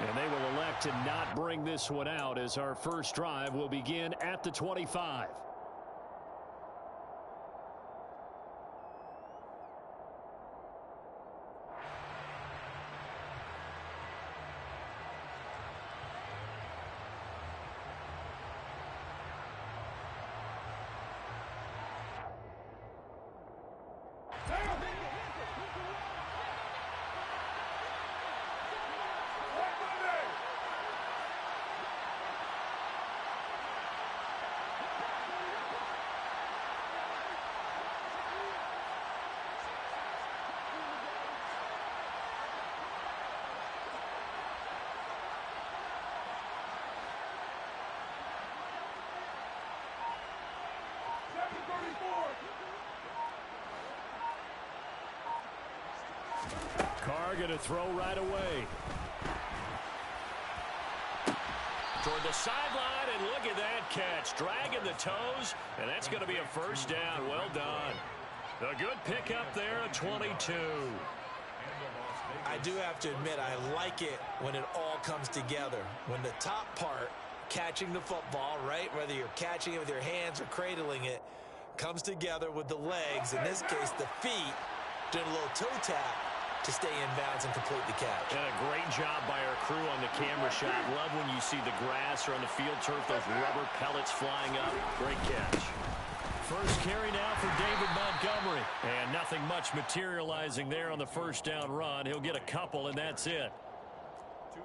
And they will elect to not bring this one out as our first drive will begin at the 25. Carr going to throw right away. Toward the sideline, and look at that catch. Dragging the toes, and that's going to be a first down. Well done. A good pickup there at 22. I do have to admit, I like it when it all comes together. When the top part, catching the football, right, whether you're catching it with your hands or cradling it, comes together with the legs, in this case the feet, doing a little toe tap to stay in bounds and complete the catch. And a great job by our crew on the camera shot. Love when you see the grass or on the field turf, those rubber pellets flying up. Great catch. First carry now for David Montgomery. And nothing much materializing there on the first down run. He'll get a couple, and that's it.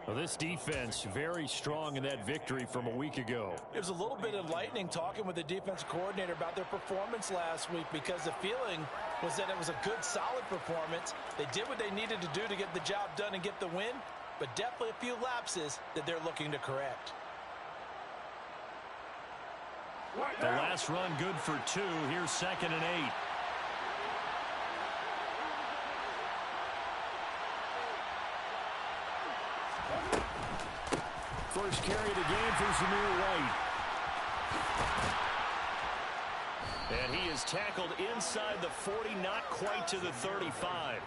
Well, this defense very strong in that victory from a week ago. It was a little bit enlightening talking with the defense coordinator about their performance last week, because the feeling was that it was a good, solid performance. They did what they needed to do to get the job done and get the win, but definitely a few lapses that they're looking to correct. The last run good for 2. Here's 2nd and 8. First carry of the game for Zamir White. And he is tackled inside the 40, not quite to the 35.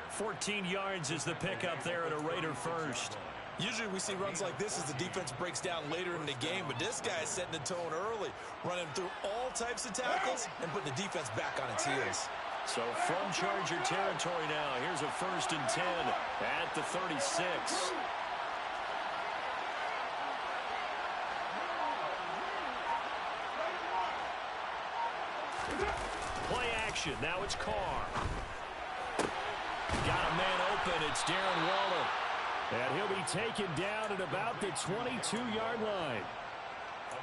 14 yards is the pickup there at a Raider first. Usually we see runs like this as the defense breaks down later in the game, but this guy is setting the tone early, running through all types of tackles and putting the defense back on its heels. So from Charger territory now, here's a 1st and 10 at the 36. Play action. Now it's Carr. Got a man open. It's Darren Waller. And he'll be taken down at about the 22-yard line.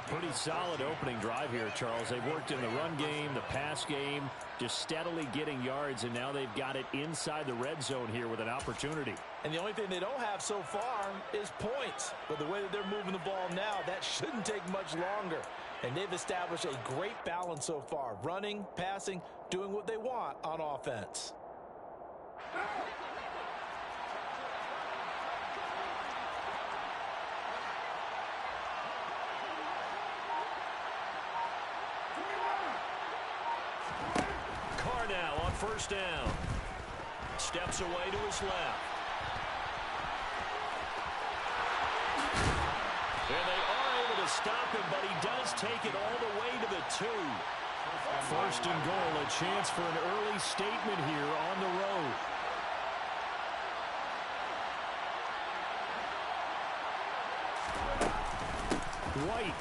Pretty solid opening drive here, Charles. They've worked in the run game, the pass game, just steadily getting yards, and now they've got it inside the red zone here with an opportunity. And the only thing they don't have so far is points. But the way that they're moving the ball now, that shouldn't take much longer. And they've established a great balance so far. Running, passing, doing what they want on offense. Carr now on first down. Steps away to his left. And they are able to stop him, but he does take it all the way to the 2. First and goal, a chance for an early statement here on the road. White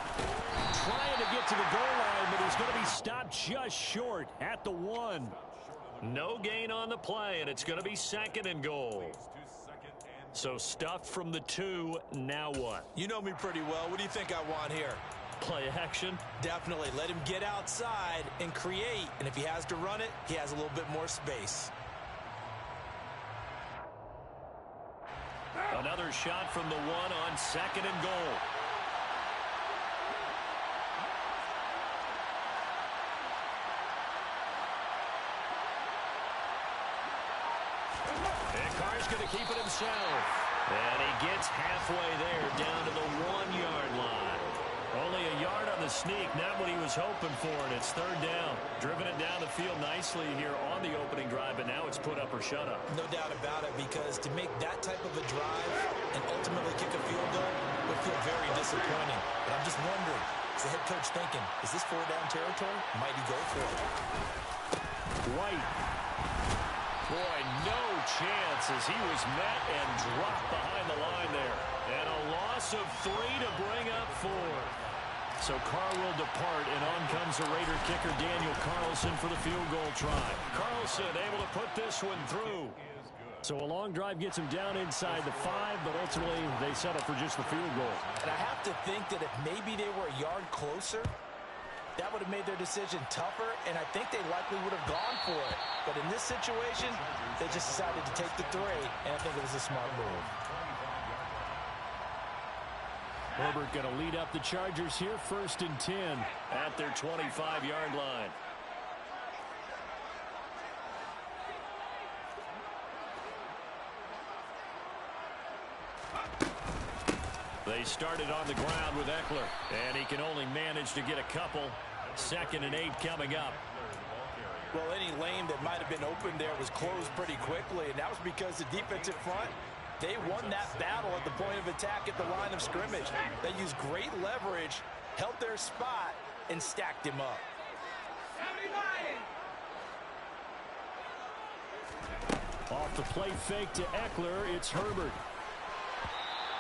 trying to get to the goal line, but he's going to be stopped just short at the 1. No gain on the play, and it's going to be 2nd and goal. So stuffed from the 2, now what? You know me pretty well. What do you think I want here? Play action? Definitely. Let him get outside and create, and if he has to run it, he has a little bit more space. Another shot from the 1 on 2nd and goal. Going to keep it himself. And he gets halfway there down to the 1-yard line. Only a yard on the sneak, not what he was hoping for, and it's 3rd down. Driven it down the field nicely here on the opening drive, but now it's put up or shut up. No doubt about it, because to make that type of a drive and ultimately coach thinking, is this 4-down territory? Might he go for it? White. Boy, no chance as he was met and dropped behind the line there. And a loss of 3 to bring up 4. So Carr will depart, and on comes the Raider kicker, Daniel Carlson, for the field goal try. Carlson able to put this one through. So a long drive gets him down inside the 5, but ultimately they settle for just the field goal. And I have to think that if maybe they were a yard closer, that would have made their decision tougher, and I think they likely would have gone for it. But in this situation, they just decided to take the 3, and I think it was a smart move. Herbert going to lead up the Chargers here, 1st and 10 at their 25-yard line. They started on the ground with Eckler, and he can only manage to get a couple. 2nd and 8 coming up. Well, any lane that might have been open there was closed pretty quickly, and that was because the defensive front, they won that battle at the point of attack at the line of scrimmage. They used great leverage, held their spot, and stacked him up. Off the play fake to Eckler, it's Herbert.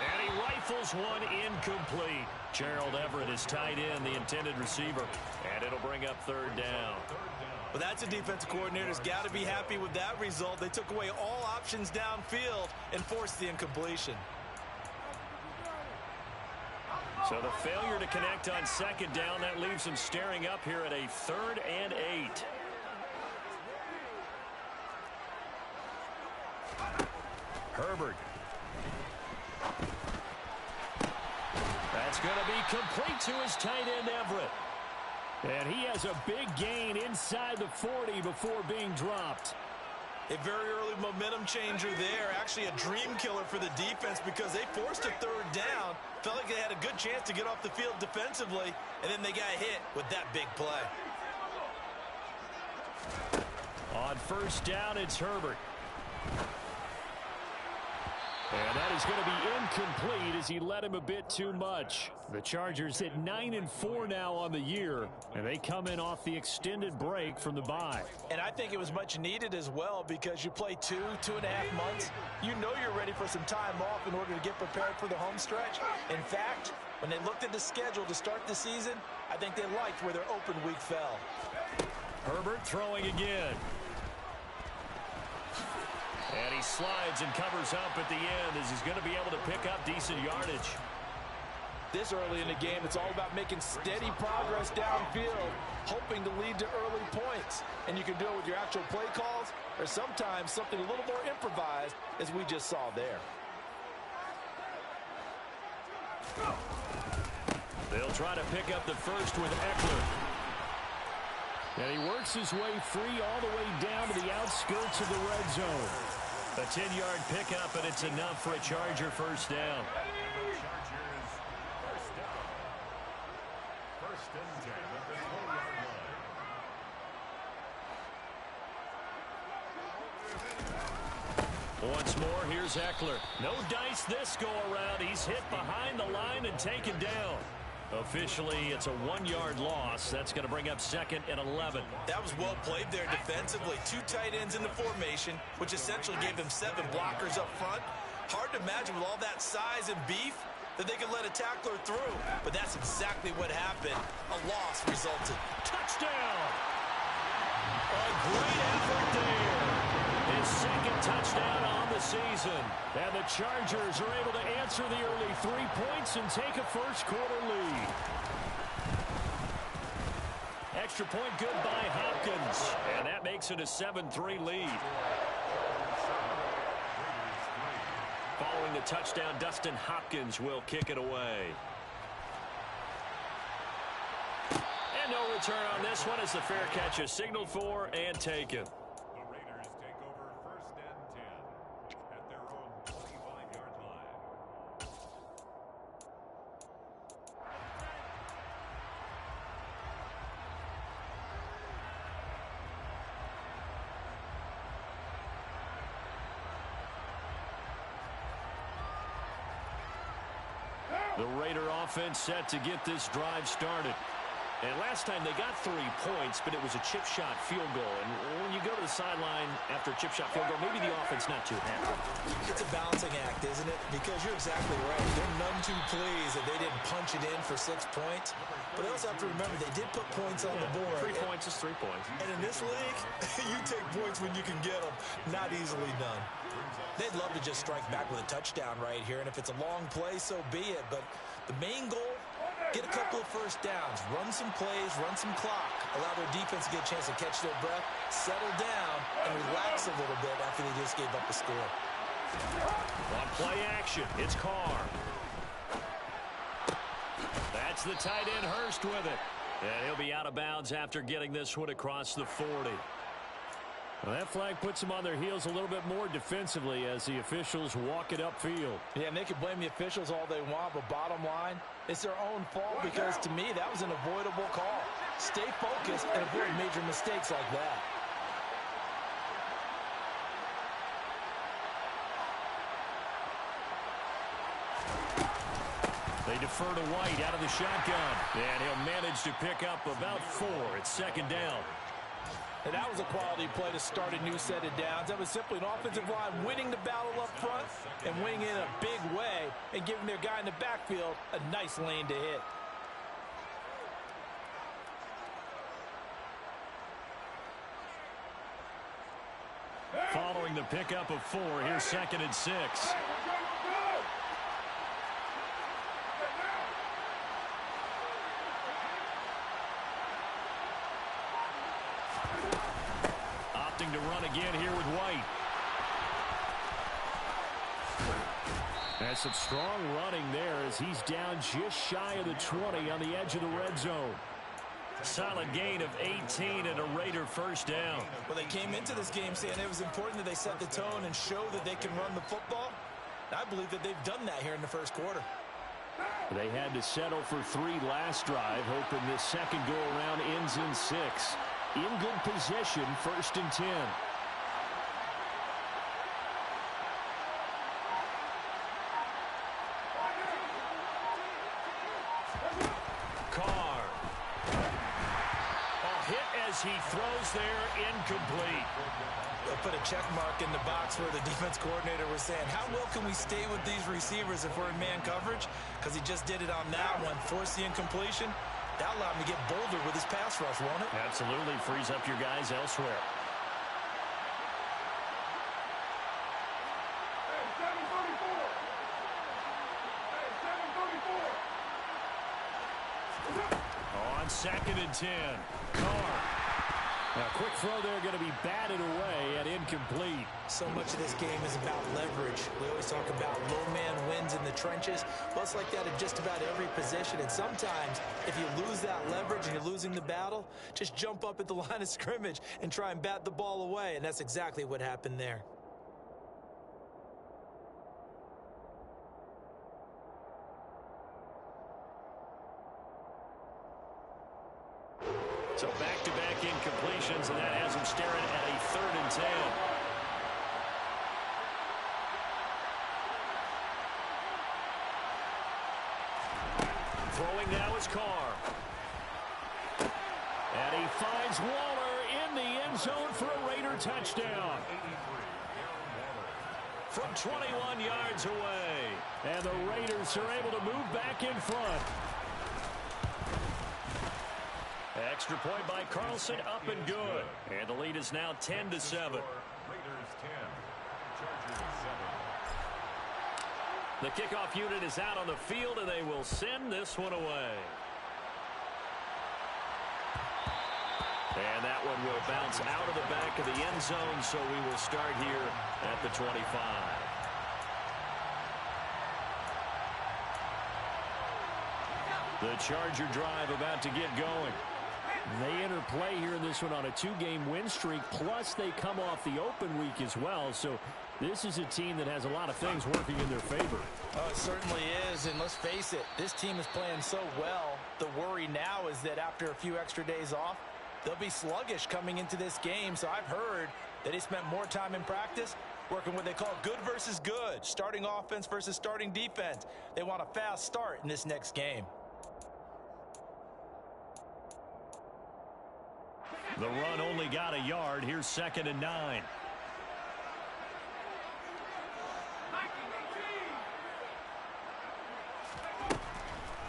And he rifles one incomplete. Gerald Everett is tied in, the intended receiver. And it'll bring up 3rd down. Well, that's a defensive coordinator's got to be happy with that result. They took away all options downfield and forced the incompletion. So the failure to connect on 2nd down, that leaves them staring up here at a 3rd and 8. Herbert. That's going to be complete to his tight end, Everett. And he has a big gain inside the 40 before being dropped. A very early momentum changer there. Actually a dream killer for the defense because they forced a 3rd down. Felt like they had a good chance to get off the field defensively, and then they got hit with that big play. On 1st down, it's Herbert. And that is going to be incomplete as he led him a bit too much. The Chargers at 9-4 now on the year, and they come in off the extended break from the bye. And I think it was much needed as well because you play 2.5 months. You know you're ready for some time off in order to get prepared for the home stretch. In fact, when they looked at the schedule to start the season, I think they liked where their open week fell. Herbert throwing again. And he slides and covers up at the end as he's going to be able to pick up decent yardage. This early in the game, it's all about making steady progress downfield, hoping to lead to early points. And you can do it with your actual play calls or sometimes something a little more improvised, as we just saw there. They'll try to pick up the first with Eckler. And he works his way free all the way down to the outskirts of the red zone. A 10-yard pickup, and it's enough for a Charger 1st down. Once more, here's Eckler. No dice this go-around. He's hit behind the line and taken down. Officially, it's a 1-yard loss. That's going to bring up 2nd and 11. That was well played there defensively. 2 tight ends in the formation, which essentially gave them 7 blockers up front. Hard to imagine with all that size and beef that they could let a tackler through. But that's exactly what happened. A loss resulted. Touchdown! A great effort there. His 2nd touchdown on the season. And the Chargers are able to answer the early 3 points and take a first-quarter lead. Extra point good by Hopkins. And that makes it a 7-3 lead. Following the touchdown, Dustin Hopkins will kick it away. And no return on this one as the fair catch is signaled for and taken. The Raider offense set to get this drive started. And last time they got 3 points, but it was a chip shot field goal. And when you go to the sideline after a chip shot field goal, maybe the offense not too happy. It's a balancing act, isn't it? Because you're exactly right. They're none too pleased that they didn't punch it in for 6 points. But they also have to remember they did put points on the board. 3 points is 3 points. And in this league, you take points when you can get them. Not easily done. They'd love to just strike back with a touchdown right here. And if it's a long play, so be it. But the main goal, get a couple of first downs, run some plays, run some clock, allow their defense to get a chance to catch their breath, settle down, and relax a little bit after they just gave up the score. On play action, it's Carr. That's the tight end Hurst with it. And he'll be out of bounds after getting this one across the 40. Well, that flag puts them on their heels a little bit more defensively as the officials walk it upfield. Yeah, and they can blame the officials all they want, but bottom line, it's their own fault because, to me, that was an avoidable call. Stay focused and avoid major mistakes like that. They defer to White out of the shotgun, and he'll manage to pick up about 4. It's second down. And that was a quality play to start a new set of downs. That was simply an offensive line winning the battle up front and winning it in a big way and giving their guy in the backfield a nice lane to hit. Following the pickup of 4, here's second and 6. Opting to run again here with White. That's some strong running there as he's down just shy of the 20 on the edge of the red zone. Solid gain of 18 and a Raider first down. Well, they came into this game saying it was important that they set the tone and show that they can run the football. I believe that they've done that here in the first quarter. They had to settle for 3 last drive, hoping this second go-around ends in 6. In good position, first and 10. Carr. A hit as he throws there, incomplete. They'll put a check mark in the box where the defense coordinator was saying, how well can we stay with these receivers if we're in man coverage? Because he just did it on that one, forced the incompletion. That'll allow him to get bolder with his pass rush, won't it? Absolutely. Frees up your guys elsewhere. On second and 10. Carr. Now, quick throw there going to be batted away and incomplete. So much of this game is about leverage. We always talk about low man wins in the trenches. Well, it's like that in just about every position. And sometimes, if you lose that leverage and you're losing the battle, just jump up at the line of scrimmage and try and bat the ball away. And that's exactly what happened there. So back-to-back incompletions, and that has him staring at a 3rd and 10. Throwing now is Carr. And he finds Waller in the end zone for a Raider touchdown. From 21 yards away. And the Raiders are able to move back in front. Extra point by Carlson, up and good. And the lead is now 10-7. Raiders 10, Chargers 7. The kickoff unit is out on the field, and they will send this one away. And that one will bounce out of the back of the end zone, so we will start here at the 25. The Charger drive about to get going. They enter play here in this one on a 2-game win streak, plus they come off the open week as well. So this is a team that has a lot of things working in their favor. Oh, it certainly is, and let's face it, this team is playing so well. The worry now is that after a few extra days off, they'll be sluggish coming into this game. So I've heard that they spent more time in practice working what they call good versus good, starting offense versus starting defense. They want a fast start in this next game. The run only got a yard. Here's 2nd and 9.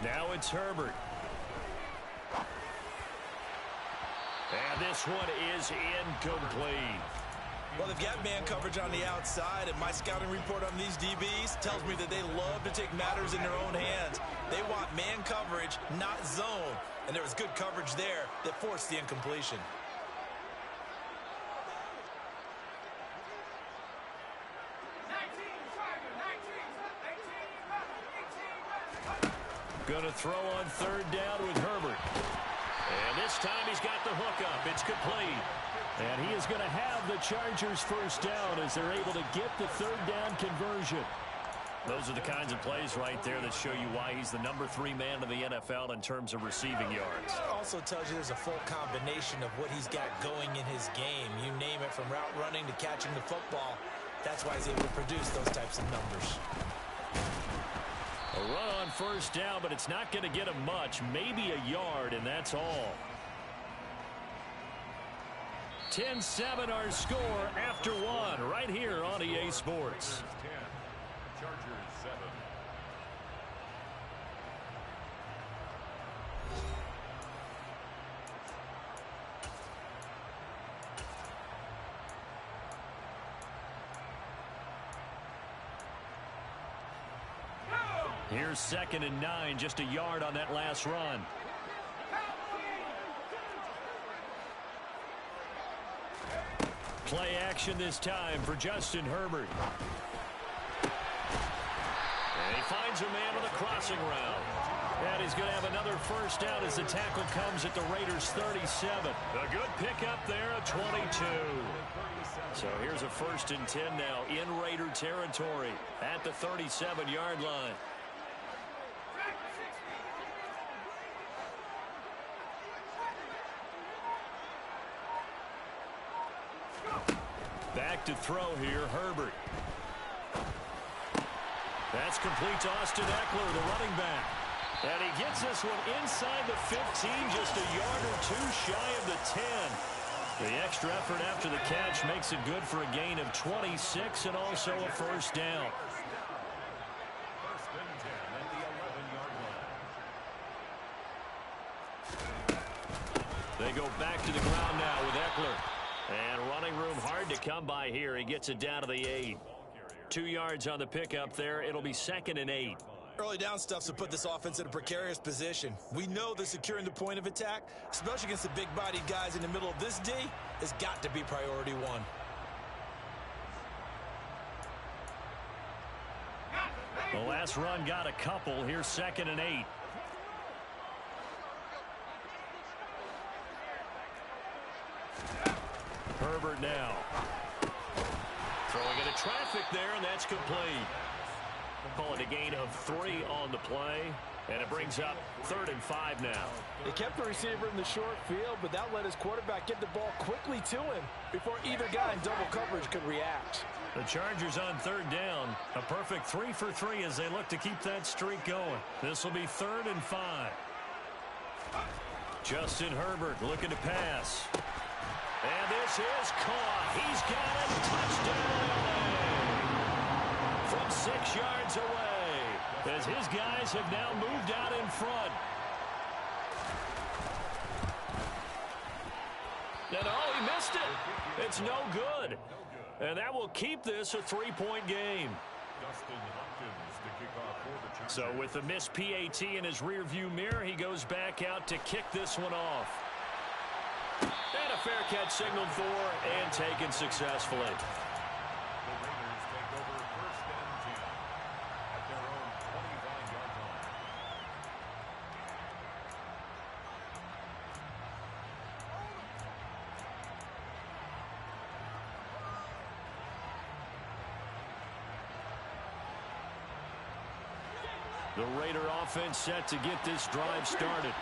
Now it's Herbert. And this one is incomplete. Well, they've got man coverage on the outside, and my scouting report on these DBs tells me that they love to take matters in their own hands. They want man coverage, not zone. And there was good coverage there that forced the incompletion. Going to throw on 3rd down with Herbert. And this time he's got the hook up. It's complete. And he is going to have the Chargers first down as they're able to get the 3rd down conversion. Those are the kinds of plays right there that show you why he's the number 3 man in the NFL in terms of receiving yards. It also tells you there's a full combination of what he's got going in his game. You name it, from route running to catching the football. That's why he's able to produce those types of numbers. A run on 1st down, but it's not going to get him much. Maybe a yard, and that's all. 10-7 our score after 1 right here on EA Sports. Chargers 7. Here's 2nd and 9, just a yard on that last run. Play action this time for Justin Herbert. And he finds a man on the crossing route. And he's going to have another first down as the tackle comes at the Raiders' 37. A good pickup there at 22. So here's a 1st and 10 now in Raider territory at the 37-yard line. Back to throw here, Herbert. That's complete to Austin Eckler, the running back. And he gets this one inside the 15, just a yard or 2 shy of the 10. The extra effort after the catch makes it good for a gain of 26 and also a first down. 1st and 10 at the 11-yard line. They go back to the ground now with Eckler. And running room hard to come by here. He gets it down to the 8. 2 yards on the pickup there. It'll be 2nd and 8. Early down stuff's to put this offense in a precarious position. We know that securing the point of attack, especially against the big-bodied guys in the middle of this D, has got to be priority 1. The last run got a couple. Here's 2nd and 8. Herbert now. Throwing into traffic there, and that's complete. We'll call it a gain of 3 on the play, and it brings up 3rd and 5 now. They kept the receiver in the short field, but that let his quarterback get the ball quickly to him before either guy in double coverage could react. The Chargers on 3rd down. A perfect 3 for 3 as they look to keep that streak going. This will be 3rd and 5. Justin Herbert looking to pass. And this is caught. He's got it. Touchdown. From 6 yards away. As his guys have now moved out in front. And oh, he missed it. It's no good. And that will keep this a 3-point game. So with the missed PAT in his rearview mirror, he goes back out to kick this one off. And a fair catch signaled for and taken successfully. The Raiders take over 1st and 10 at their own 25-yard line. The Raider offense set to get this drive started.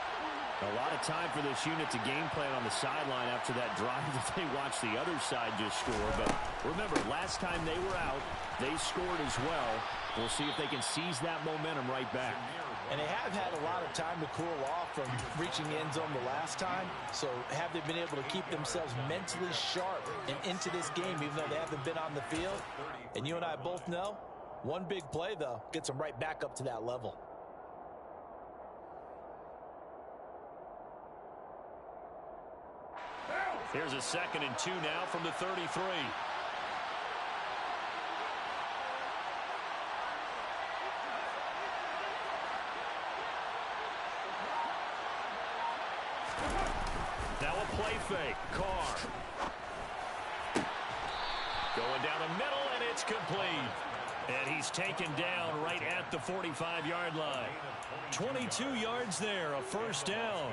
A lot of time for this unit to game plan on the sideline after that drive that they watched the other side just score. But remember, last time they were out, they scored as well. We'll see if they can seize that momentum right back. And they have had a lot of time to cool off from reaching the end zone the last time. So have they been able to keep themselves mentally sharp and into this game, even though they haven't been on the field? And you and I both know, one big play, though, gets them right back up to that level. Here's a 2nd and 2 now from the 33. Now a play fake. Carr. Going down the middle, and it's complete. And he's taken down right at the 45-yard line. 22 yards there, a first down.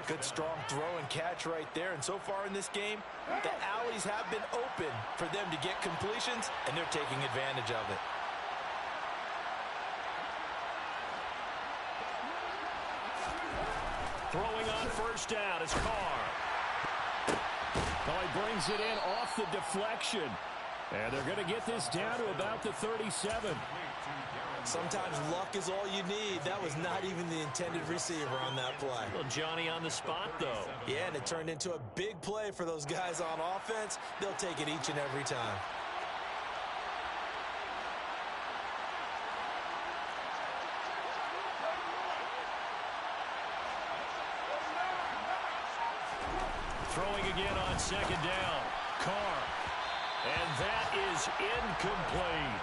Good strong throw and catch right there. And so far in this game, the alleys have been open for them to get completions, and they're taking advantage of it. Throwing on first down is Carr. Oh, he brings it in off the deflection. And they're going to get this down to about the 37. Sometimes luck is all you need. That was not even the intended receiver on that play. Well, Johnny on the spot, though. Yeah, and it turned into a big play for those guys on offense. They'll take it each and every time. Throwing again on 2nd down. Carr. And that is incomplete.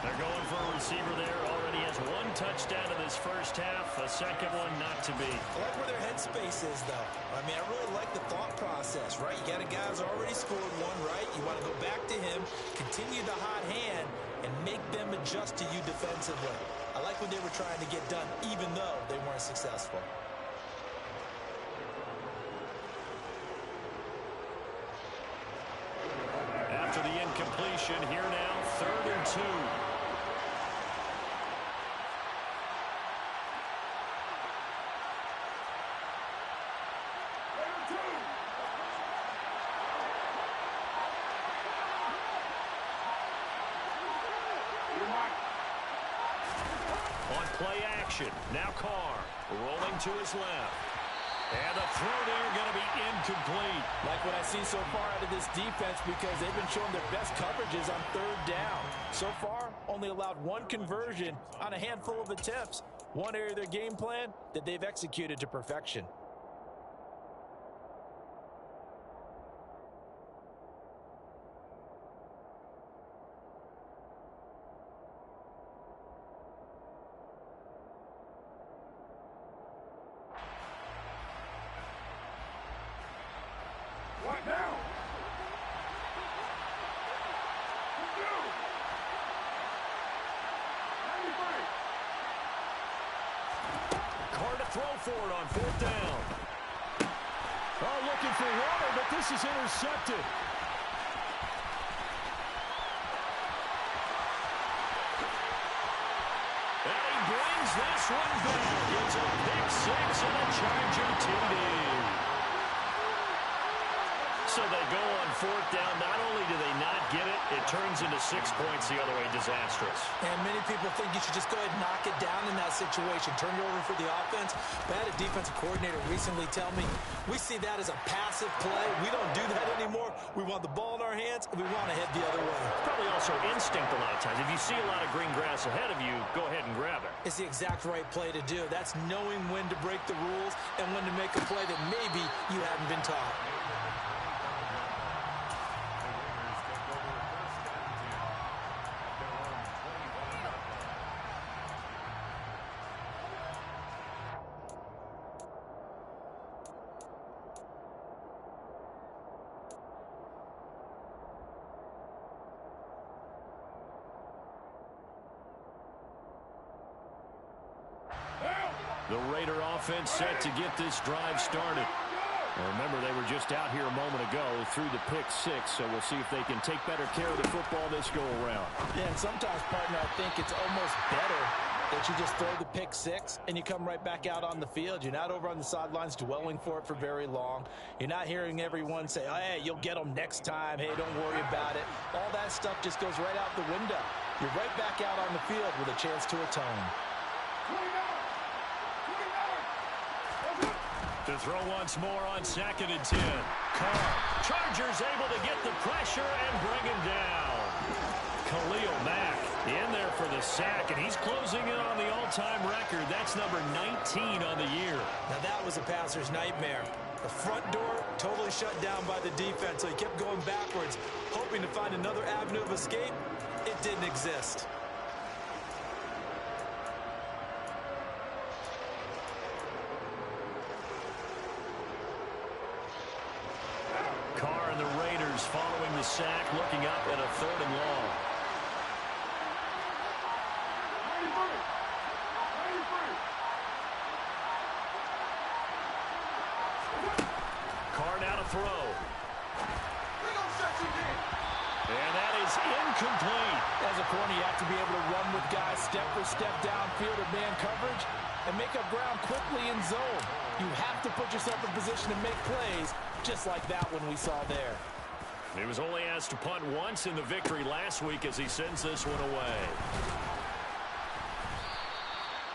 They're going for a receiver there. Already has 1 touchdown in this first half. A second one not to be. I like where their headspace is, though. I mean, I really like the thought process, right? You got a guy who's already scored one, right? You want to go back to him, continue the hot hand, and make them adjust to you defensively. I like what they were trying to get done, even though they weren't successful. After the incompletion, here now, 3rd and 2. On play action, now Carr rolling to his left. And the throw there going to be incomplete. Like what I see so far out of this defense, because they've been showing their best coverages on 3rd down. So far, only allowed 1 conversion on a handful of attempts. One area of their game plan that they've executed to perfection. Throw for it on 4th down. Oh, looking for water, but this is intercepted. And he brings this one back. It's a pick 6 and a Charger TD. So they go on 4th down. Not only do they not get it, it turns into 6 points the other way. Disastrous. And many people think you should just go ahead and knock it down in that situation. Turn it over for the offense. But I had a defensive coordinator recently tell me, we see that as a passive play. We don't do that anymore. We want the ball in our hands, and we want to head the other way. It's probably also instinct a lot of times. If you see a lot of green grass ahead of you, go ahead and grab it. It's the exact right play to do. That's knowing when to break the rules and when to make a play that maybe you haven't been taught. The Raider offense set to get this drive started. Well, remember, they were just out here a moment ago through the pick 6, so we'll see if they can take better care of the football this go-around. Yeah, and sometimes, partner, I think it's almost better that you just throw the pick six and you come right back out on the field. You're not over on the sidelines dwelling for it for very long. You're not hearing everyone say, oh, hey, you'll get them next time. Hey, don't worry about it. All that stuff just goes right out the window. You're right back out on the field with a chance to atone. To throw once more on 2nd and 10. Carr. Chargers able to get the pressure and bring him down. Khalil Mack in there for the sack, and he's closing in on the all-time record. That's number 19 on the year. Now that was a passer's nightmare. The front door totally shut down by the defense, so he kept going backwards, hoping to find another avenue of escape. It didn't exist. Carr and the Raiders following the sack, looking up at a 3rd and long. Carr now to throw. And that is incomplete. As a corner, you have to be able to run with guys step for step downfield or man coverage and make up ground quickly in zone. You have to put yourself in position to make plays, just like that one we saw there. He was only asked to punt once in the victory last week as he sends this one away.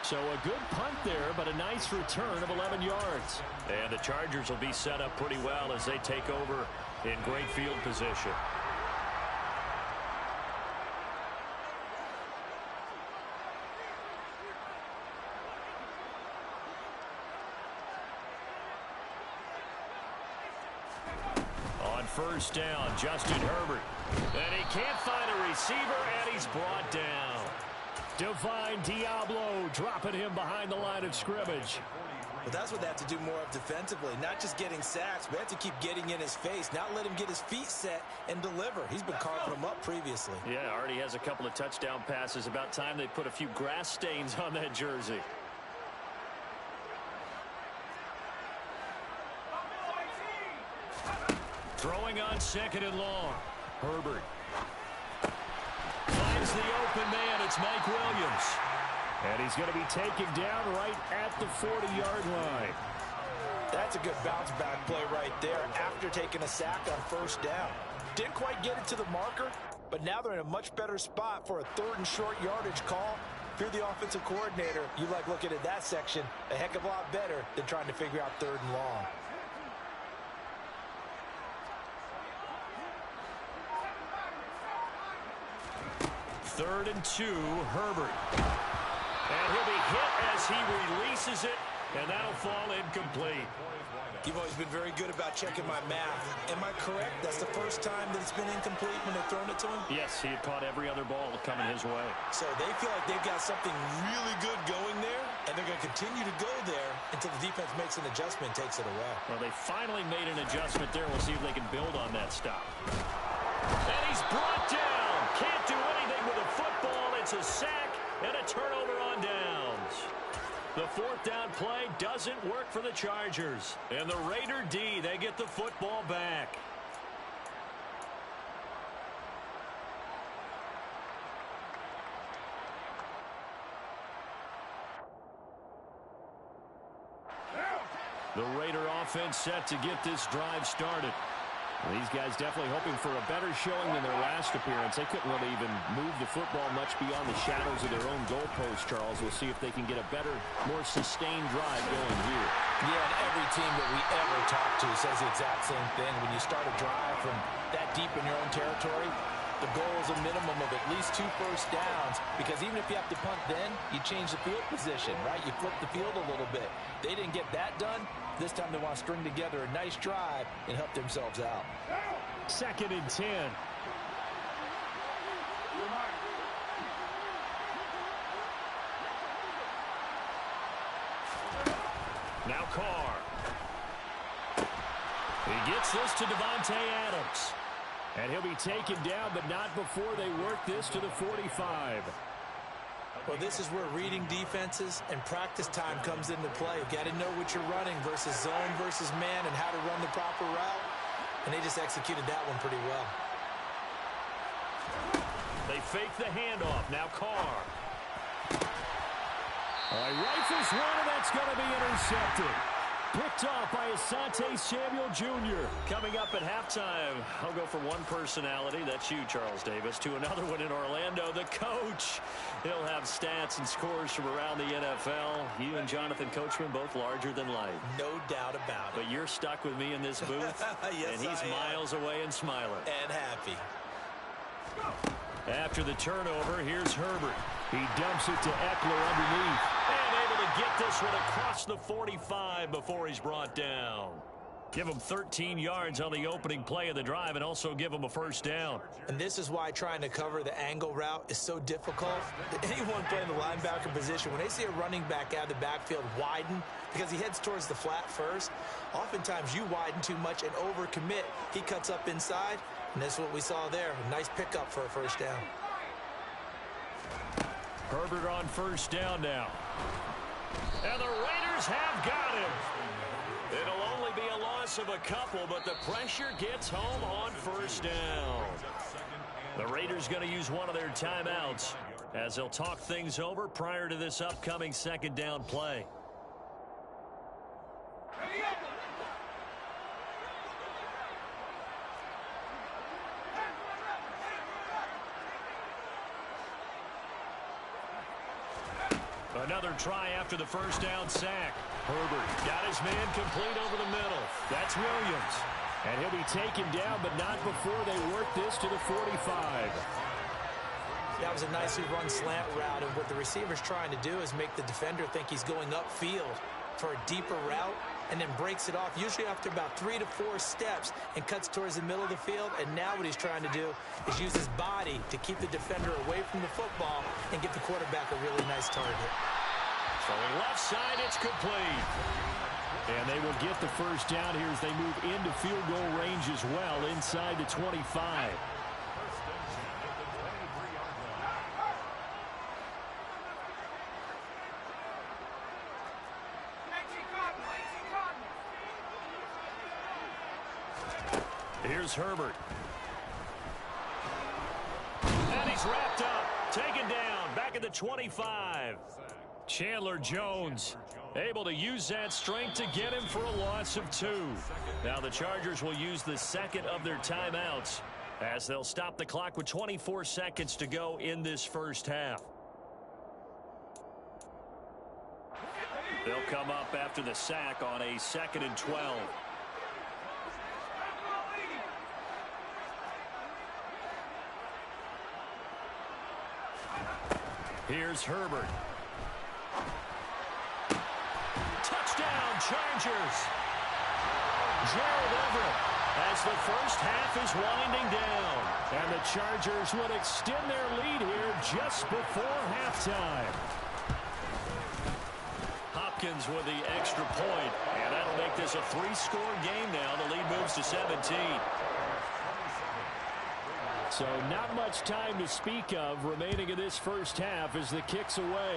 So a good punt there, but a nice return of 11 yards. And the Chargers will be set up pretty well as they take over in great field position. On 1st down, Justin Herbert. And he can't find a receiver, and he's brought down. Divine Diablo dropping him behind the line of scrimmage. But that's what they have to do more of defensively, not just getting sacks, but have to keep getting in his face, not let him get his feet set and deliver. He's been carving them up previously. Yeah, already has a couple of touchdown passes. About time they put a few grass stains on that jersey. Throwing on 2nd and long. Herbert finds the open man. It's Mike Williams. And he's going to be taken down right at the 40-yard line. That's a good bounce-back play right there after taking a sack on 1st down. Didn't quite get it to the marker, but now they're in a much better spot for a 3rd and short yardage call. If you're the offensive coordinator, you like looking at that section a heck of a lot better than trying to figure out 3rd and long. Third and 2, Herbert. And he'll be hit as he releases it, and that'll fall incomplete. You've always been very good about checking my math. Am I correct? That's the first time that it's been incomplete when they've thrown it to him? Yes, he had caught every other ball coming his way. So they feel like they've got something really good going there, and they're going to continue to go there until the defense makes an adjustment and takes it away. Well, they finally made an adjustment there. We'll see if they can build on that stop. And he's brought down. Can't do anything with a football. It's a sack and a turnover on downs. The 4th down play doesn't work for the Chargers. And the Raider D, they get the football back. The Raider offense set to get this drive started. Well, these guys definitely hoping for a better showing than their last appearance. They couldn't really even move the football much beyond the shadows of their own goalpost, Charles. We'll see if they can get a better, more sustained drive going here. Yeah, and every team that we ever talk to says the exact same thing. When you start a drive from that deep in your own territory, the goal is a minimum of at least 2 first downs, because even if you have to punt then, you change the field position, right? You flip the field a little bit. They didn't get that done. This time they want to string together a nice drive and help themselves out. 2nd and 10. Now Carr. He gets this to Devontae Adams. And he'll be taken down, but not before they work this to the 45. Well, this is where reading defenses and practice time comes into play. You've got to know what you're running versus zone versus man and how to run the proper route. And they just executed that one pretty well. They fake the handoff. Now Carr. Rifles one, and that's going to be intercepted. Picked off by Asante Samuel Jr. Coming up at halftime, I'll go from one personality, that's you, Charles Davis, to another one in Orlando, the coach. He'll have stats and scores from around the NFL. You and Jonathan Coachman both larger than life. No doubt about it. But you're stuck with me in this booth, yes, and he's miles away and smiling. And happy. After the turnover, here's Herbert. He dumps it to Eckler underneath. And able to get this one across the 45 before he's brought down. Give him 13 yards on the opening play of the drive and also give him a first down. And this is why trying to cover the angle route is so difficult. Anyone playing the linebacker position, when they see a running back out of the backfield widen because he heads towards the flat first, oftentimes you widen too much and overcommit. He cuts up inside, and that's what we saw there. A nice pickup for a first down. Herbert on first down now. And the Raiders have got him. It'll only be a loss of a couple, but the pressure gets home on first down. The Raiders going to use one of their timeouts as they'll talk things over prior to this upcoming second down play. Another try after the first down sack. Herbert got his man complete over the middle. That's Williams. And he'll be taken down, but not before they work this to the 45. That was a nicely run slant route, and what the receiver's trying to do is make the defender think he's going upfield for a deeper route, and then breaks it off, usually after about 3 to 4 steps, and cuts towards the middle of the field. And now what he's trying to do is use his body to keep the defender away from the football and give the quarterback a really nice target. Throwing left side, it's complete. And they will get the first down here as they move into field goal range as well, inside the 25. Here's Herbert. And he's wrapped up. Taken down. Back at the 25. Chandler Jones able to use that strength to get him for a loss of 2. Now the Chargers will use the second of their timeouts as they'll stop the clock with 24 seconds to go in this first half. They'll come up after the sack on a 2nd and 12. Here's Herbert. Touchdown, Chargers. Gerald Everett as the first half is winding down. And the Chargers would extend their lead here just before halftime. Hopkins with the extra point, and that'll make this a 3-score game now. The lead moves to 17. So not much time to speak of remaining in this first half as the kick's away.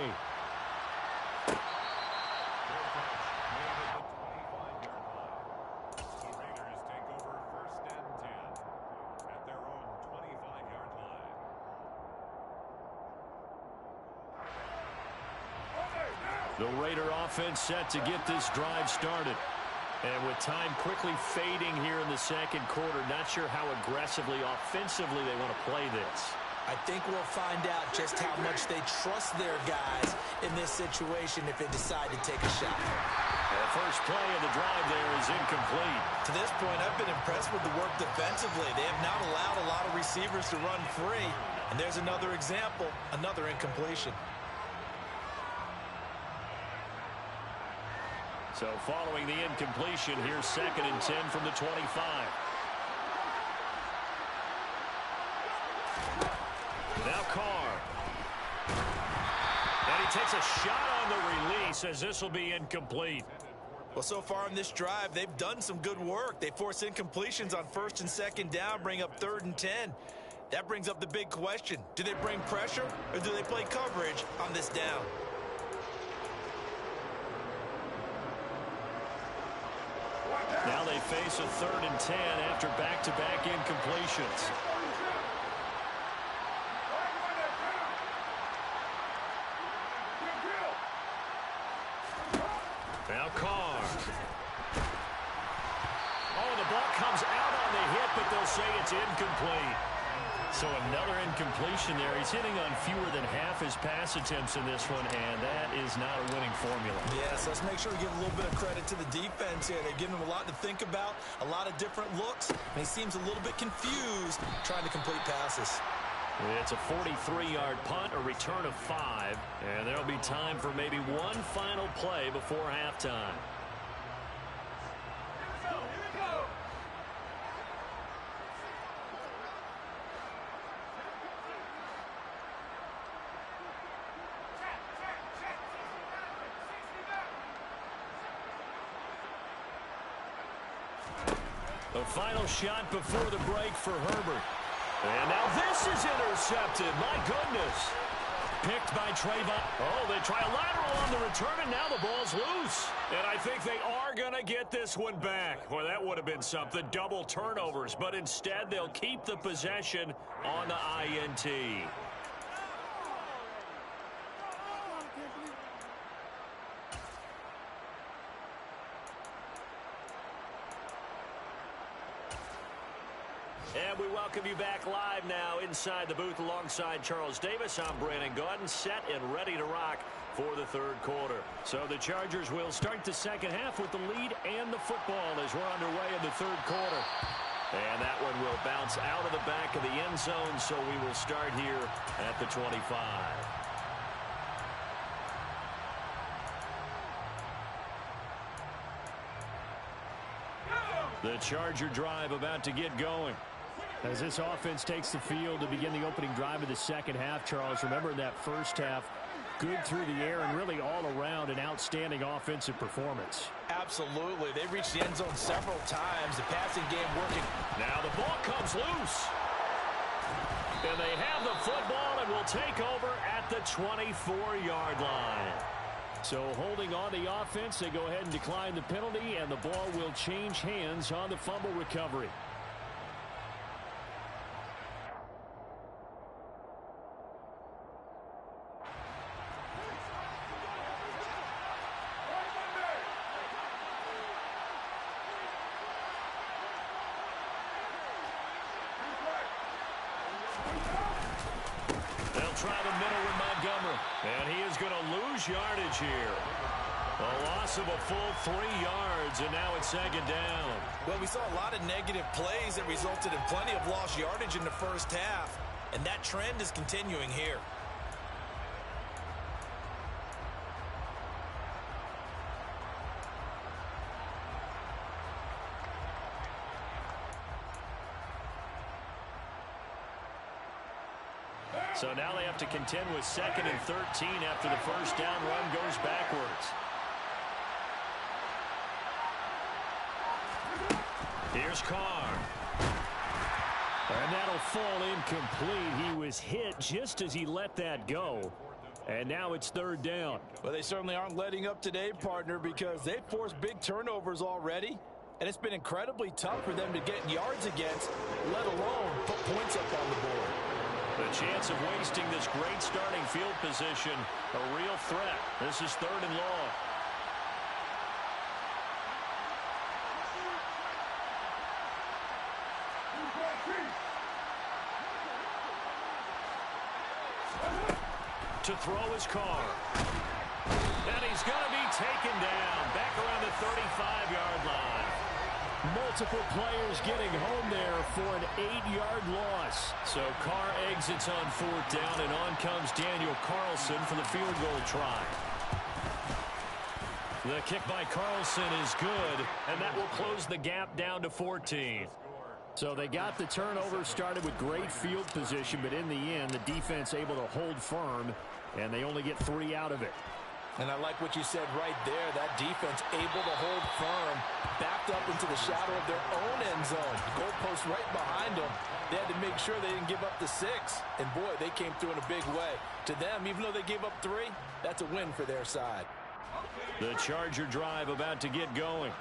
The Raider offense set to get this drive started. And with time quickly fading here in the second quarter, not sure how aggressively, offensively they want to play this. I think we'll find out just how much they trust their guys in this situation if they decide to take a shot. The first play of the drive there is incomplete. To this point, I've been impressed with the work defensively. They have not allowed a lot of receivers to run free. And there's another example, another incompletion. So following the incompletion, here's 2nd and 10 from the 25. Now Carr. And he takes a shot on the release as this will be incomplete. Well, so far in this drive, they've done some good work. They force incompletions on 1st and 2nd down, bring up 3rd and 10. That brings up the big question. Do they bring pressure or do they play coverage on this down? Now they face a 3rd and 10 after back-to-back incompletions. say it's incomplete. So another incompletion there. He's hitting on fewer than half his pass attempts in this one, and that is not a winning formula. Yes, let's make sure we give a little bit of credit to the defense here. They're giving him a lot to think about, a lot of different looks, and he seems a little bit confused trying to complete passes. It's a 43-yard punt, a return of 5, and there'll be time for maybe one final play before halftime. The final shot before the break for Herbert. And now this is intercepted. My goodness. Picked by Trayvon. Oh, they try a lateral on the return, and now the ball's loose. And I think they are going to get this one back. Well, that would have been something. Double turnovers. But instead, they'll keep the possession on the INT. And we welcome you back live now inside the booth alongside Charles Davis. I'm Brandon Gaudin, set and ready to rock for the third quarter. So the Chargers will start the second half with the lead and the football as we're underway in the third quarter. And that one will bounce out of the back of the end zone, so we will start here at the 25. The Charger drive about to get going. As this offense takes the field to begin the opening drive of the second half, Charles, remember in that first half, good through the air and really all around an outstanding offensive performance. Absolutely. They reached the end zone several times. The passing game working. Now the ball comes loose. And they have the football and will take over at the 24-yard line. So holding on the offense, they go ahead and decline the penalty, and the ball will change hands on the fumble recovery. Try the middle with Montgomery. And he is going to lose yardage here. A loss of a full 3 yards, and now it's second down. Well, we saw a lot of negative plays that resulted in plenty of lost yardage in the first half, and that trend is continuing here. So now they have to contend with 2nd and 13 after the first down run goes backwards. Here's Carr. And that'll fall incomplete. He was hit just as he let that go. And now it's 3rd down. Well, they certainly aren't letting up today, partner, because they've forced big turnovers already. And it's been incredibly tough for them to get yards against, let alone put points up on the board. The chance of wasting this great starting field position, a real threat. This is 3rd and long. To throw his Carr. And he's going to be taken down back around the 35-yard line. Multiple players getting home there for an 8-yard loss. So Carr exits on 4th down, and on comes Daniel Carlson for the field goal try. The kick by Carlson is good, and that will close the gap down to 14. So they got the turnover started with great field position, but in the end, the defense able to hold firm, and they only get 3 out of it. And I like what you said right there. That defense able to hold firm, backed up into the shadow of their own end zone. Goalpost right behind them. They had to make sure they didn't give up the 6. And, boy, they came through in a big way. To them, even though they gave up 3, that's a win for their side. The Charger drive about to get going.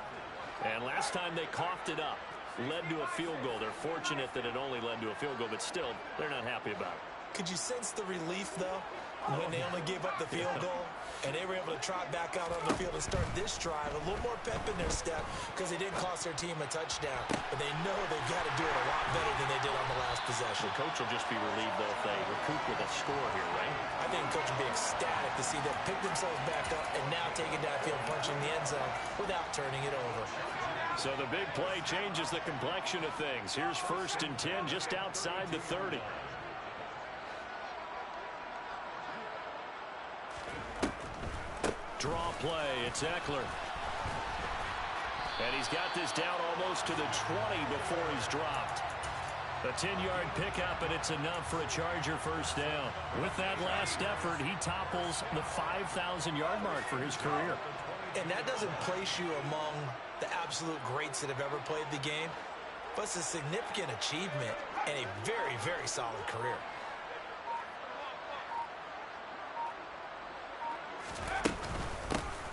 And last time they coughed it up, led to a field goal. They're fortunate that it only led to a field goal, but still, they're not happy about it. Could you sense the relief, though, when they only gave up the field goal? And they were able to trot back out on the field and start this drive. A little more pep in their step because they didn't cost their team a touchdown. But they know they've got to do it a lot better than they did on the last possession. The coach will just be relieved, though, if they recoup with a score here, right? I think the coach will be ecstatic to see them pick themselves back up and now take it downfield, punching the end zone without turning it over. So the big play changes the complexion of things. Here's 1st and 10 just outside the 30. Draw play. It's Eckler. And he's got this down almost to the 20 before he's dropped. A 10-yard pickup, and it's enough for a Charger first down. With that last effort, he topples the 5,000-yard mark for his career. And that doesn't place you among the absolute greats that have ever played the game, but it's a significant achievement and a very, very solid career.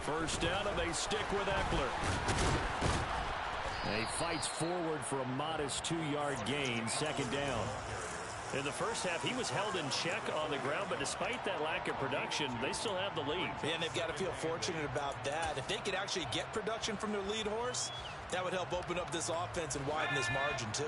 First down, and they stick with Eckler. And he fights forward for a modest 2-yard gain, 2nd down. In the first half, he was held in check on the ground, but despite that lack of production, they still have the lead. And they've got to feel fortunate about that. If they could actually get production from their lead horse, that would help open up this offense and widen this margin, too.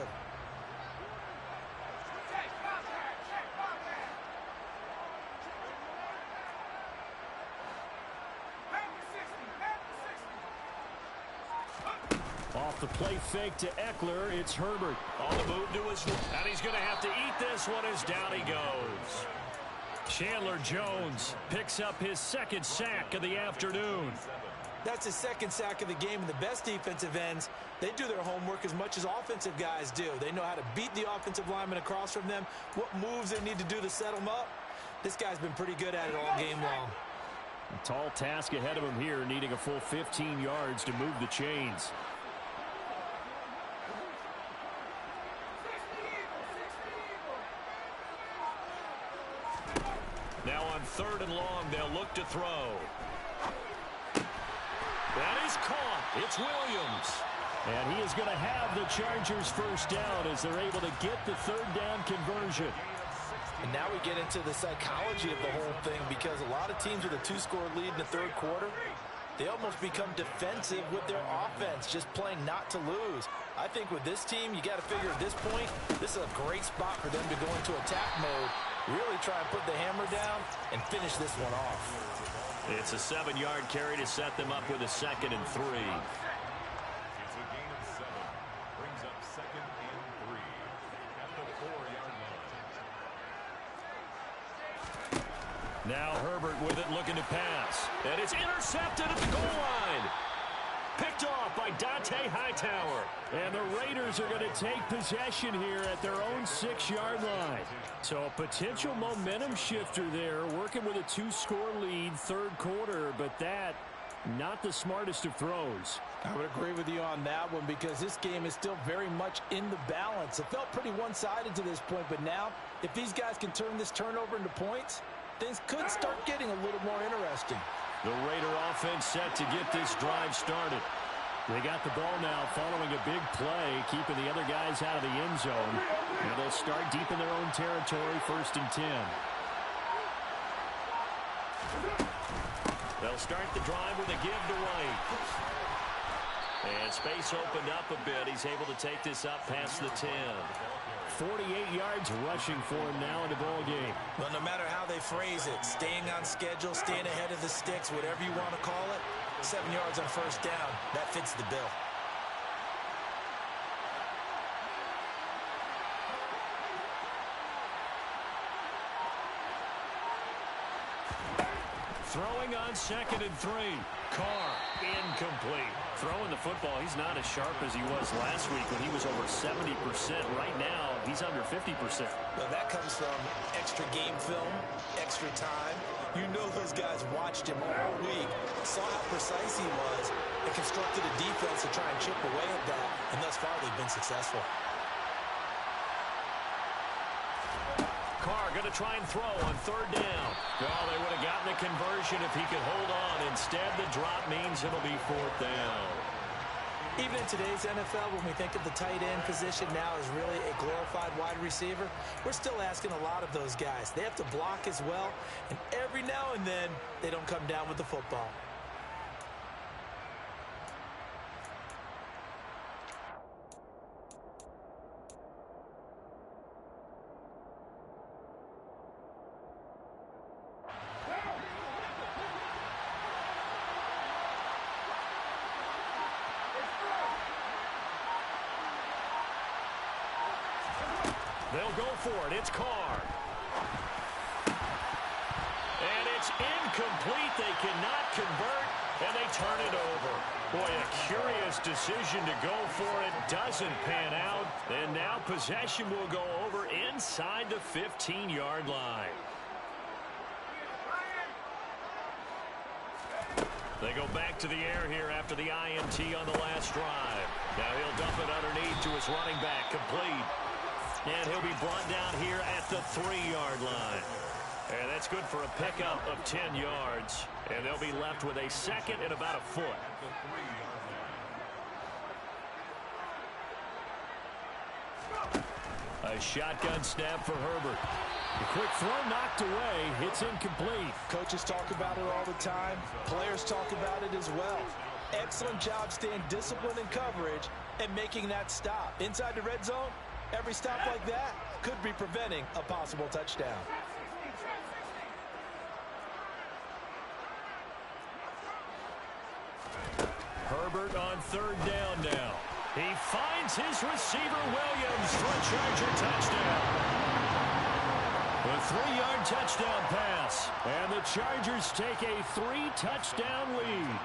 Off the play fake to Eckler, it's Herbert. On the move to his... And he's going to have to eat this one as down he goes. Chandler Jones picks up his 2nd sack of the afternoon. That's his 2nd sack of the game, and the best defensive ends, they do their homework as much as offensive guys do. They know how to beat the offensive lineman across from them, what moves they need to do to set them up. This guy's been pretty good at it all game long. A tall task ahead of him here, needing a full 15 yards to move the chains. Now on 3rd and long, they'll look to throw. That is caught. It's Williams. And he is going to have the Chargers first down as they're able to get the 3rd down conversion. And now we get into the psychology of the whole thing, because a lot of teams with a 2-score lead in the 3rd quarter, they almost become defensive with their offense, just playing not to lose. I think with this team, you got to figure at this point, this is a great spot for them to go into attack mode, really try and put the hammer down and finish this one off. It's a 7-yard carry to set them up with a 2nd and 3. It's a gain of 7. Brings up 2nd and 3 at the 4-yard line. Now Herbert with it, looking to pass. And it's intercepted at the goal line. Picked off by Dante Hightower. And the Raiders are going to take possession here at their own 6-yard line. So a potential momentum shifter there, working with a 2-score lead, 3rd quarter, but that, not the smartest of throws. I would agree with you on that one, because this game is still very much in the balance. It felt pretty one-sided to this point, but now, if these guys can turn this turnover into points, things could start getting a little more interesting. The Raider offense set to get this drive started. They got the ball now following a big play, keeping the other guys out of the end zone. And they'll start deep in their own territory, 1st and 10. They'll start the drive with a give to White. And space opened up a bit. He's able to take this up past the 10. 48 yards rushing for him now in the ball game. Well, no matter how they phrase it, staying on schedule, staying ahead of the sticks, whatever you want to call it, 7 yards on 1st down, that fits the bill. Throwing on 2nd and 3. Carr, incomplete. Throwing the football, he's not as sharp as he was last week when he was over 70%. Right now, he's under 50%. Well, that comes from extra game film, extra time. You know those guys watched him all week, saw how precise he was, and constructed a defense to try and chip away at that. And thus far, they've been successful. Carr going to try and throw on 3rd down. Well, they would have gotten the conversion if he could hold on. Instead, the drop means it'll be 4th down. Even in today's NFL, when we think of the tight end position now as really a glorified wide receiver, we're still asking a lot of those guys. They have to block as well, and every now and then, they don't come down with the football. They'll go for it. It's Carr. And it's incomplete. They cannot convert, and they turn it over. Boy, a curious decision to go for it. Doesn't pan out. And now possession will go over inside the 15-yard line. They go back to the air here after the INT on the last drive. Now he'll dump it underneath to his running back, complete. And he'll be brought down here at the 3-yard line. And that's good for a pickup of 10 yards. And they'll be left with a second and about a foot. A shotgun snap for Herbert. The quick throw knocked away. It's incomplete. Coaches talk about it all the time. Players talk about it as well. Excellent job staying disciplined in coverage and making that stop. Inside the red zone, every stop like that could be preventing a possible touchdown. Herbert on third down now. He finds his receiver, Williams, for a Charger touchdown. A 3-yard touchdown pass. And the Chargers take a 3-touchdown lead.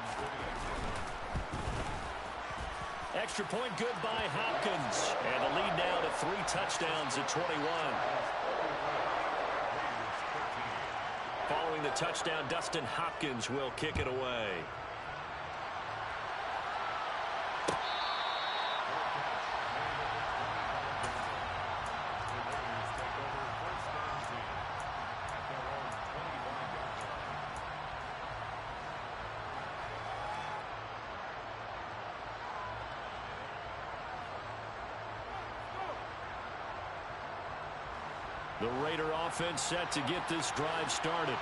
Extra point good by Hopkins. And the lead now to 3 touchdowns at 21. Following the touchdown, Dustin Hopkins will kick it away. The Raider offense set to get this drive started.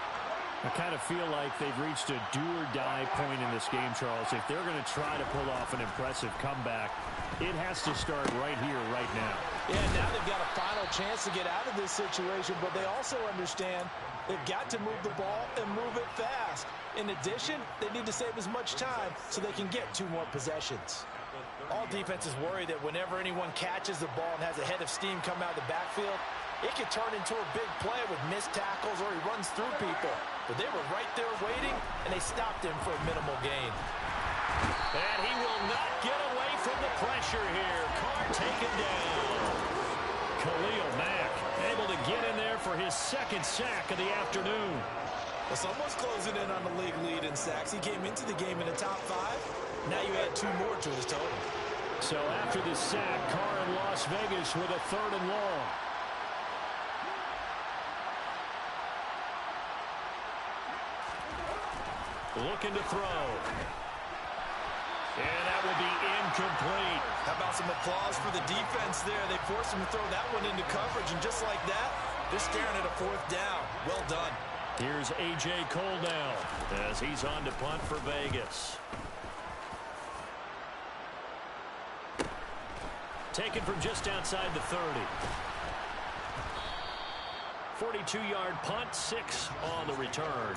I kind of feel like they've reached a do-or-die point in this game, Charles. If they're going to try to pull off an impressive comeback, it has to start right here, right now. Yeah, now they've got a final chance to get out of this situation, but they also understand they've got to move the ball and move it fast. In addition, they need to save as much time so they can get 2 more possessions. All defenses worry that whenever anyone catches the ball and has a head of steam come out of the backfield, it could turn into a big play with missed tackles or he runs through people. But they were right there waiting, and they stopped him for a minimal gain. And he will not get away from the pressure here. Carr taken down. Khalil Mack able to get in there for his 2nd sack of the afternoon. Well, someone's closing in on the league lead in sacks. He came into the game in the top 5. Now you add 2 more to his total. So after the sack, Carr in Las Vegas with a 3rd and long. Looking to throw. And that will be incomplete. How about some applause for the defense there? They forced him to throw that one into coverage, and just like that, they're staring at a 4th down. Well done. Here's A.J. Cole now as he's on to punt for Vegas. Taken from just outside the 30. 42-yard punt, 6 on the return.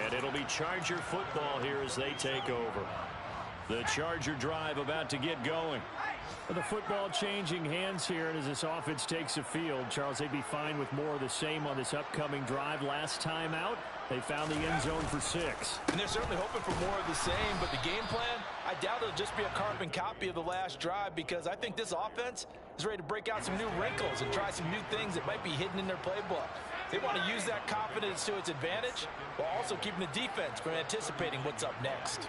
And it'll be Charger football here as they take over. The Charger drive about to get going. Well, the football changing hands here, and as this offense takes the field, Charles, they'd be fine with more of the same on this upcoming drive. Last time out, they found the end zone for 6. And they're certainly hoping for more of the same, but the game plan, I doubt it'll just be a carbon copy of the last drive, because I think this offense is ready to break out some new wrinkles and try some new things that might be hidden in their playbook. They want to use that confidence to its advantage, while also keeping the defense from anticipating what's up next.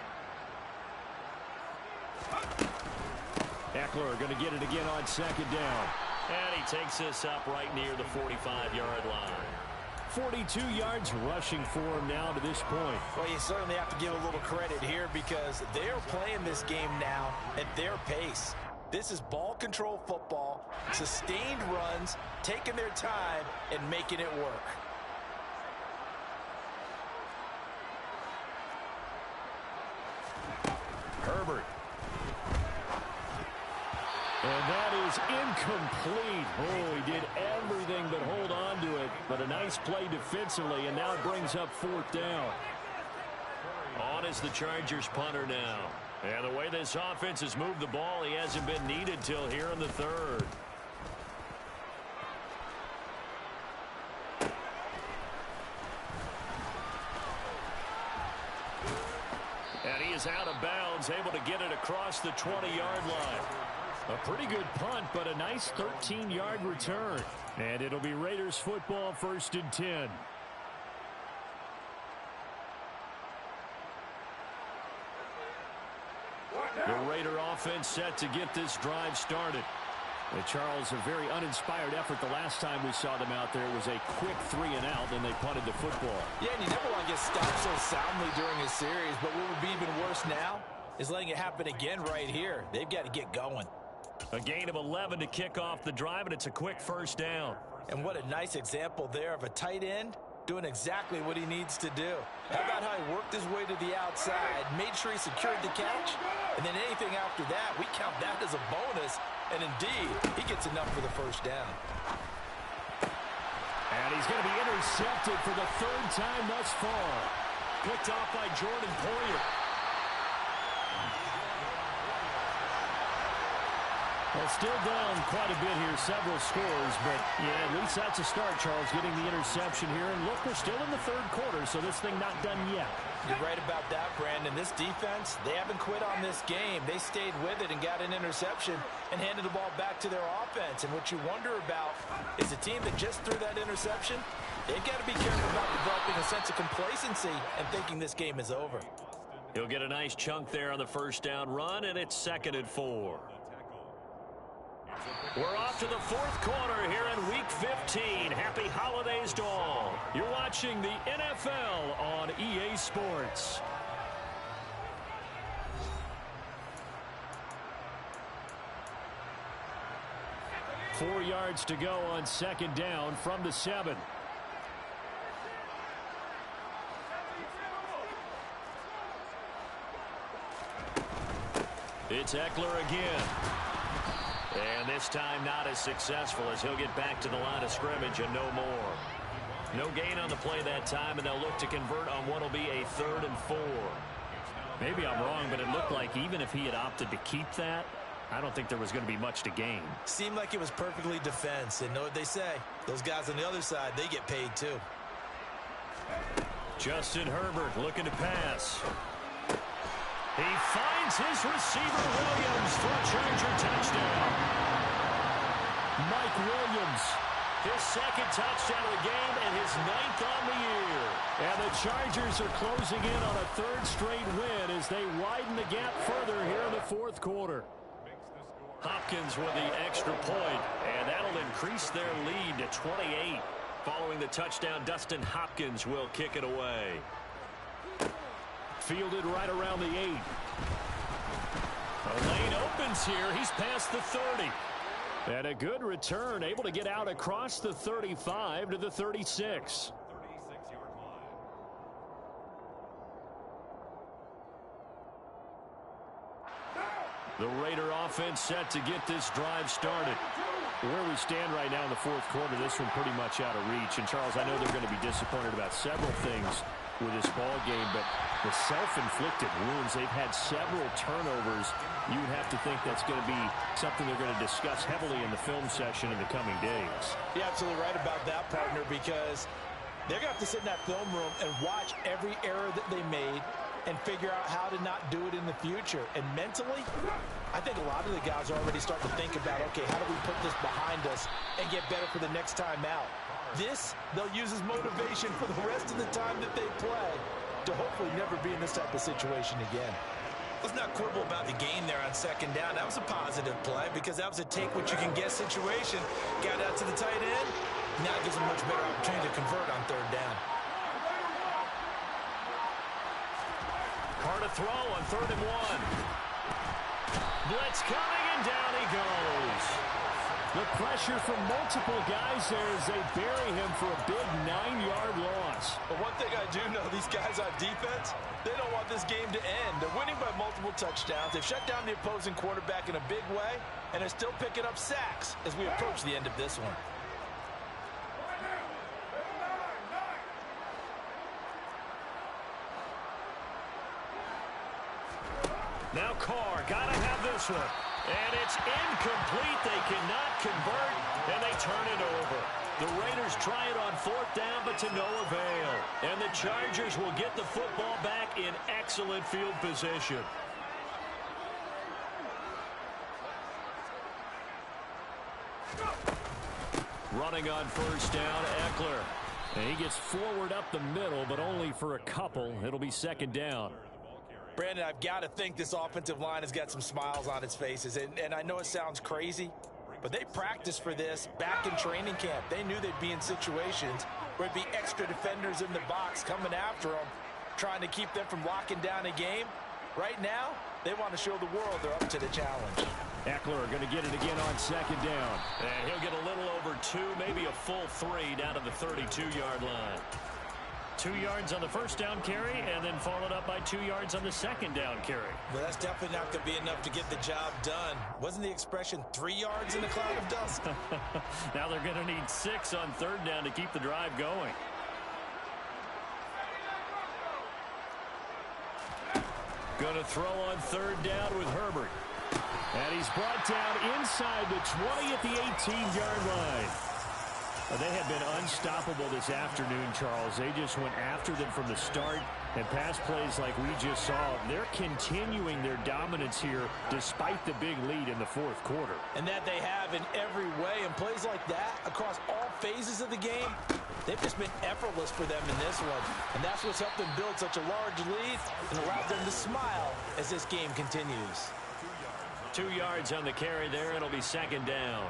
Eckler going to get it again on 2nd down. And he takes this up right near the 45-yard line. 42 yards rushing for him now to this point. Well, you certainly have to give a little credit here because they're playing this game now at their pace. This is ball control football, sustained runs, taking their time, and making it work. Herbert. And that is incomplete. Oh, he did everything but hold on to it. But a nice play defensively, and now it brings up 4th down. On is the Chargers punter now. And the way this offense has moved the ball, he hasn't been needed till here in the 3rd. And he is out of bounds, able to get it across the 20-yard line. A pretty good punt, but a nice 13-yard return. And it'll be Raiders football, 1st and 10. The Raider offense set to get this drive started. Charles, a very uninspired effort the last time we saw them out there. It was a quick 3-and-out, and they punted the football. Yeah, and you never want to get stopped so soundly during a series, but what would be even worse now is letting it happen again right here. They've got to get going. A gain of 11 to kick off the drive, and it's a quick 1st down. And what a nice example there of a tight end doing exactly what he needs to do. How about how he worked his way to the outside, made sure he secured the catch, and then anything after that, we count that as a bonus. And indeed, he gets enough for the 1st down. And he's going to be intercepted for the 3rd time thus far. Picked off by Jordan Poyer. Well, still down quite a bit here, several scores, but yeah, at least that's a start, Charles, getting the interception here. And look, we're still in the 3rd quarter, so this thing not done yet. You're right about that, Brandon. This defense, they haven't quit on this game. They stayed with it and got an interception and handed the ball back to their offense. And what you wonder about is a team that just threw that interception, they've got to be careful about developing a sense of complacency and thinking this game is over. He'll get a nice chunk there on the 1st down run, and it's 2nd and 4. We're off to the 4th quarter here in Week 15. Happy holidays to all. You're watching the NFL on EA Sports. Four yards to go on 2nd down from the 7. It's Eckler again. And this time not as successful as he'll get back to the line of scrimmage and no more. No gain on the play that time, and they'll look to convert on what will be a 3rd and 4. Maybe I'm wrong, but it looked like even if he had opted to keep that, I don't think there was going to be much to gain. Seemed like it was perfectly defense, and know what they say. Those guys on the other side, they get paid too. Justin Herbert looking to pass. He finds his receiver, Williams, for a Charger touchdown. Mike Williams, his 2nd touchdown of the game and his 9th on the year. And the Chargers are closing in on a 3rd straight win as they widen the gap further here in the 4th quarter. Hopkins with the extra point, and that'll increase their lead to 28. Following the touchdown, Dustin Hopkins will kick it away. Fielded right around the 8. The lane opens here. He's past the 30. And a good return, able to get out across the 35 to the 36. The Raider offense set to get this drive started. Where we stand right now in the 4th quarter, this one pretty much out of reach. And, Charles, I know they're going to be disappointed about several things with this ball game, but the self-inflicted wounds, they've had several turnovers. You would have to think that's going to be something they're going to discuss heavily in the film session in the coming days. You're absolutely right about that, partner, because they're going to have to sit in that film room and watch every error that they made and figure out how to not do it in the future. And mentally, I think a lot of the guys are already starting to think about, okay, how do we put this behind us and get better for the next time out? This, they'll use as motivation for the rest of the time that they play to hopefully never be in this type of situation again. Let's not quibble about the gain there on 2nd down. That was a positive play because that was a take-what-you-can-get situation. Got out to the tight end, Now it gives them a much better opportunity to convert on third down. Carr to throw on 3rd and 1. Blitz coming, and down he goes. The pressure from multiple guys there as they bury him for a big 9-yard loss. But one thing I do know, these guys on defense, they don't want this game to end. They're winning by multiple touchdowns. They've shut down the opposing quarterback in a big way, and they're still picking up sacks as we approach the end of this one. Now Carr, gotta have this one. And it's incomplete. They cannot convert, and they turn it over. The Raiders try it on 4th down, but to no avail. And the Chargers will get the football back in excellent field position. Running on 1st down, Eckler. And he gets forward up the middle, but only for a couple. It'll be 2nd down. Brandon, I've got to think this offensive line has got some smiles on its faces. And I know it sounds crazy, but they practiced for this back in training camp. They knew they'd be in situations where it'd be extra defenders in the box coming after them, trying to keep them from locking down a game. Right now, they want to show the world they're up to the challenge. Eckler going to get it again on 2nd down. And he'll get a little over 2, maybe a full 3 down to the 32-yard line. 2 yards on the 1st down carry, and then followed up by 2 yards on the 2nd down carry. Well, that's definitely not going to be enough to get the job done. Wasn't the expression 3 yards in a cloud of dust? Now they're going to need 6 on 3rd down to keep the drive going. Going to throw on 3rd down with Herbert. And he's brought down inside the 20 at the 18-yard line. They have been unstoppable this afternoon, Charles. They just went after them from the start, and pass plays like we just saw. They're continuing their dominance here despite the big lead in the 4th quarter. And that they have in every way. And plays like that across all phases of the game, they've just been effortless for them in this one. And that's what's helped them build such a large lead and allowed them to smile as this game continues. 2 yards on the carry there. It'll be 2nd down.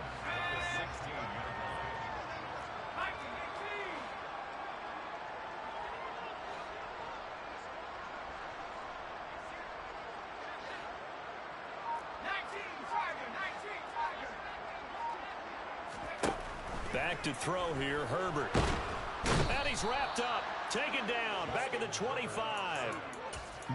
Back to throw here, Herbert. And he's wrapped up, taken down, back at the 25.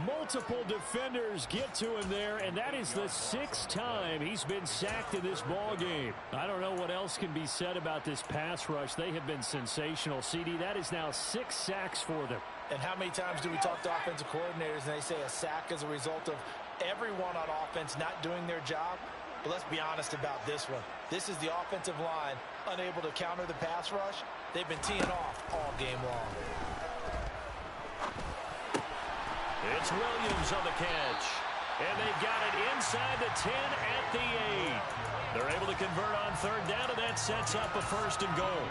Multiple defenders get to him there, and that is the 6th time he's been sacked in this ball game. I don't know what else can be said about this pass rush. They have been sensational. CD, that is now 6 sacks for them. And how many times do we talk to offensive coordinators and they say a sack is a result of everyone on offense not doing their job? But let's be honest about this one. This is the offensive line unable to counter the pass rush. They've been teeing off all game long. It's Williams on the catch. And they've got it inside the 10 at the 8. They're able to convert on 3rd down, and that sets up a 1st and goal.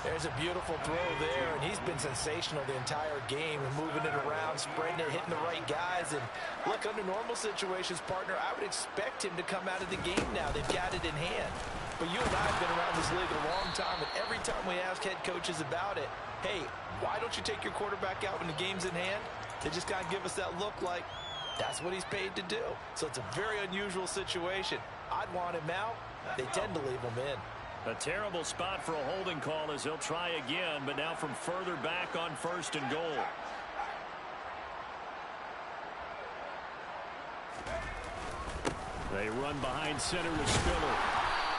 There's a beautiful throw there, and he's been sensational the entire game and moving it around, spreading it, hitting the right guys. And look, under normal situations, partner, I would expect him to come out of the game now. They've got it in hand. But you and I have been around this league a long time, and every time we ask head coaches about it, hey, why don't you take your quarterback out when the game's in hand? They just kind of give us that look like that's what he's paid to do. So it's a very unusual situation. I'd want him out. They tend to leave him in. A terrible spot for a holding call as he'll try again, but now from further back on 1st and goal. They run behind center with Spiller.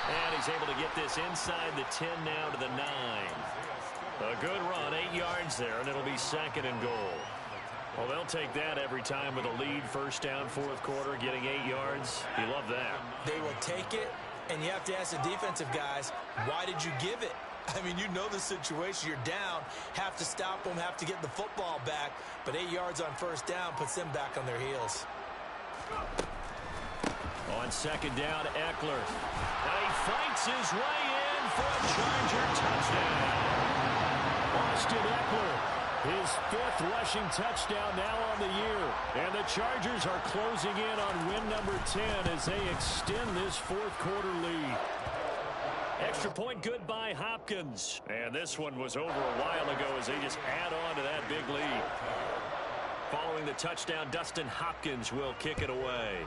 And he's able to get this inside the 10 now to the 9. A good run, 8 yards there, and it'll be 2nd and goal. Well, they'll take that every time with a lead, 1st down, 4th quarter, getting 8 yards. You love that. They will take it, and you have to ask the defensive guys, why did you give it? I mean, you know the situation. You're down, have to stop them, have to get the football back, but 8 yards on 1st down puts them back on their heels. On 2nd down, Eckler. And he fights his way in for a Charger touchdown. Austin Eckler, his 5th rushing touchdown now on the year. And the Chargers are closing in on win number 10 as they extend this 4th quarter lead. Extra point good by Hopkins. And this one was over a while ago as they just add on to that big lead. Following the touchdown, Dustin Hopkins will kick it away.